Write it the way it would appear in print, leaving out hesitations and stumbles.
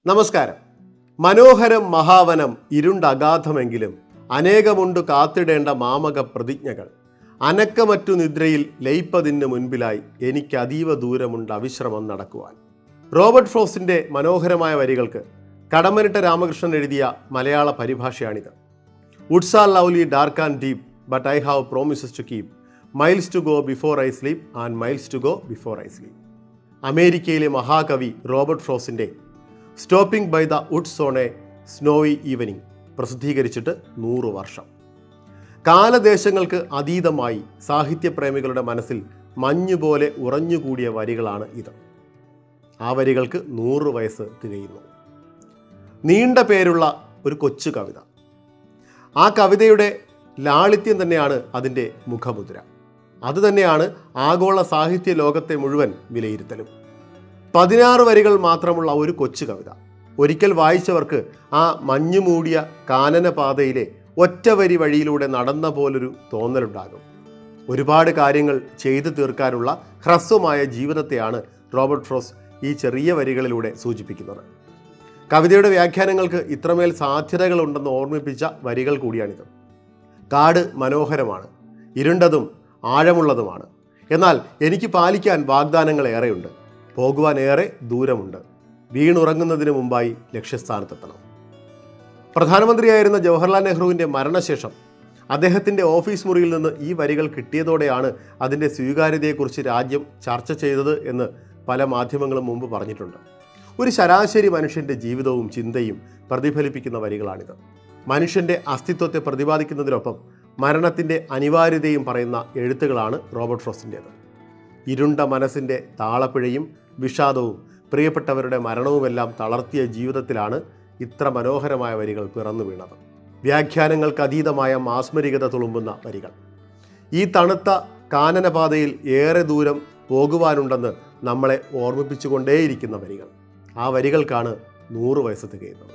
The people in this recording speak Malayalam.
നമസ്കാരം. മനോഹരം മഹാവനം ഇരുണ്ടഗാധമെങ്കിലും അനേകമുണ്ടു കാത്തിടേണ്ട മാമക പ്രതിജ്ഞകൾ. അനക്കമറ്റു നിദ്രയിൽ ലയിപ്പതിന് മുൻപിലായി എനിക്ക് അതീവ ദൂരമുണ്ട് അവിശ്രമം നടക്കുവാൻ. റോബർട്ട് ഫ്രോസ്റ്റിൻ്റെ മനോഹരമായ വരികൾക്ക് കടമ്മനിട്ട രാമകൃഷ്ണൻ എഴുതിയ മലയാള പരിഭാഷയാണിത്. Woods are lovely dark and deep but I have promises to keep miles to go before I sleep and miles to go before I sleep. അമേരിക്കയിലെ മഹാകവി റോബർട്ട് ഫ്രോസ്റ്റിൻ്റെ stopping by the woods on a snowy evening പ്രസിദ്ധീകരിച്ചിട്ട് 100 വർഷം. കാലദേശങ്ങൾക്ക് അതീതമായി സാഹിത്യപ്രേമികളുടെ മനസ്സിൽ മഞ്ഞുപോലെ ഉറഞ്ഞുകൂടിയ വരികളാണ് ഇത്. ആ വരികൾക്ക് 100 വയസ്സ് തികയുന്നു. നീണ്ട പേരുള്ള ഒരു കൊച്ചു കവിത. ആ കവിതയുടെ ലാളിത്യം തന്നെയാണ് അതിൻ്റെ മുഖമുദ്ര. അതുതന്നെയാണ് ആഗോള സാഹിത്യ ലോകത്തെ മുഴുവൻ വിലയിരുത്തലും. 16 വരികൾ മാത്രമുള്ള ഒരു കൊച്ചു കവിത. ഒരിക്കൽ വായിച്ചവർക്ക് ആ മഞ്ഞുമൂടിയ കാനനപാതയിലെ ഒറ്റ വരി വഴിയിലൂടെ നടന്ന പോലൊരു തോന്നലുണ്ടാകും. ഒരുപാട് കാര്യങ്ങൾ ചെയ്തു തീർക്കാനുള്ള ഹ്രസ്വമായ ജീവിതത്തെയാണ് റോബർട്ട് ഫ്രോസ്റ്റ് ഈ ചെറിയ വരികളിലൂടെ സൂചിപ്പിക്കുന്നത്. കവിതയുടെ വ്യാഖ്യാനങ്ങൾക്ക് ഇത്രമേൽ സാധ്യതകളുണ്ടെന്ന് ഓർമ്മിപ്പിച്ച വരികൾ കൂടിയാണിത്. കാട് മനോഹരമാണ്, ഇരുണ്ടതും ആഴമുള്ളതുമാണ്. എന്നാൽ എനിക്ക് പാലിക്കാൻ വാഗ്ദാനങ്ങൾ ഏറെയുണ്ട്. പോകുവാൻ ഏറെ ദൂരമുണ്ട്. വീണുറങ്ങുന്നതിന് മുമ്പായി ലക്ഷ്യസ്ഥാനത്തെത്തണം. പ്രധാനമന്ത്രിയായിരുന്ന ജവഹർലാൽ നെഹ്റുവിൻ്റെ മരണശേഷം അദ്ദേഹത്തിൻ്റെ ഓഫീസ് മുറിയിൽ നിന്ന് ഈ വരികൾ കിട്ടിയതോടെയാണ് അതിൻ്റെ സ്വീകാര്യതയെക്കുറിച്ച് രാജ്യം ചർച്ച ചെയ്തത് എന്ന് പല മാധ്യമങ്ങളും മുമ്പ് പറഞ്ഞിട്ടുണ്ട്. ഒരു ശരാശരി മനുഷ്യൻ്റെ ജീവിതവും ചിന്തയും പ്രതിഫലിപ്പിക്കുന്ന വരികളാണിത്. മനുഷ്യൻ്റെ അസ്തിത്വത്തെ പ്രതിപാദിക്കുന്നതിനൊപ്പം മരണത്തിൻ്റെ അനിവാര്യതയും പറയുന്ന എഴുത്തുകളാണ് റോബർട്ട് ഫ്രോസ്റ്റിൻ്റേത്. ഇരുണ്ട മനസ്സിൻ്റെ താളപ്പിഴയും വിഷാദവും പ്രിയപ്പെട്ടവരുടെ മരണവുമെല്ലാം തളർത്തിയ ജീവിതത്തിലാണ് ഇത്ര മനോഹരമായ വരികൾ പിറന്നു വീണത്. വ്യാഖ്യാനങ്ങൾക്ക് അതീതമായ മാസ്മരികത തുളുമ്പുന്ന വരികൾ. ഈ തണുത്ത കാനനപാതയിൽ ഏറെ ദൂരം പോകുവാനുണ്ടെന്ന് നമ്മളെ ഓർമ്മിപ്പിച്ചുകൊണ്ടേയിരിക്കുന്ന വരികൾ. ആ വരികൾക്കാണ് 100 വയസ്സ് തികയുന്നത്.